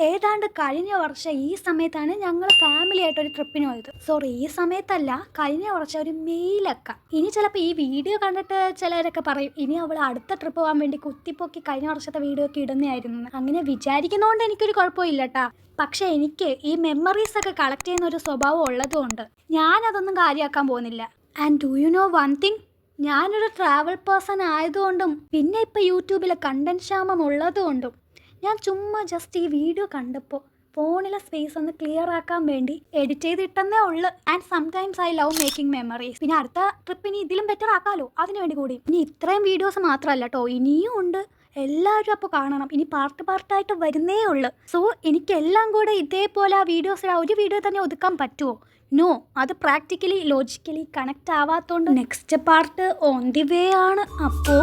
ഏതാണ്ട് കഴിഞ്ഞ വർഷം ഈ സമയത്താണ് ഞങ്ങൾ ഫാമിലി ആയിട്ട് ഒരു ട്രിപ്പിന് പോയത്. സോറി, ഈ സമയത്തല്ല, കഴിഞ്ഞ വർഷം ഒരു മെയിലൊക്കെ. ഇനി ചിലപ്പോൾ ഈ വീഡിയോ കണ്ടിട്ട് ചിലരൊക്കെ പറയും ഇനി അവൾ അടുത്ത ട്രിപ്പ് പോകാൻ വേണ്ടി കുത്തിപ്പൊക്കി കഴിഞ്ഞ വർഷത്തെ വീഡിയോ ഒക്കെ ഇടുന്നതായിരുന്നു. അങ്ങനെ വിചാരിക്കുന്നതുകൊണ്ട് എനിക്കൊരു കുഴപ്പമില്ല കേട്ടാ. പക്ഷെ എനിക്ക് ഈ മെമ്മറീസ് ഒക്കെ കളക്ട് ചെയ്യുന്ന ഒരു സ്വഭാവം ഉള്ളതുകൊണ്ട് ഞാനതൊന്നും കാര്യമാക്കാൻ പോകുന്നില്ല. And do you know one thing, ഞാനൊരു ട്രാവൽ പേഴ്സൺ ആയതുകൊണ്ടും പിന്നെ ഇപ്പോൾ യൂട്യൂബിലെ കണ്ടന്റ് ക്ഷാമം ഉള്ളതുകൊണ്ടും ഞാൻ ചുമ്മാ ജസ്റ്റ് ഈ വീഡിയോ കണ്ടപ്പോൾ ഫോണിലെ സ്പേസ് ഒന്ന് ക്ലിയർ ആക്കാൻ വേണ്ടി എഡിറ്റ് ചെയ്തിട്ടെന്നേ ഉള്ളു. And sometimes I love making memories. പിന്നെ അടുത്ത ട്രിപ്പിന് ഇതിലും ബെറ്റർ ആക്കാമല്ലോ, അതിനു വേണ്ടി കൂടി. ഇനി ഇത്രയും വീഡിയോസ് മാത്രമല്ല കേട്ടോ, ഇനിയും ഉണ്ട്. എല്ലാവരും അപ്പോൾ കാണണം. ഇനി പാർട്ടായിട്ട് വരുന്നേ ഉള്ളു. സോ എനിക്കെല്ലാം കൂടെ ഇതേപോലെ ആ വീഡിയോസ് ഒരു വീഡിയോ തന്നെ ഒതുക്കാൻ പറ്റുമോ? നോ, അത് പ്രാക്ടിക്കലി ലോജിക്കലി കണക്റ്റ് ആവാത്തതുകൊണ്ട് next part on the way ആണ്. അപ്പോൾ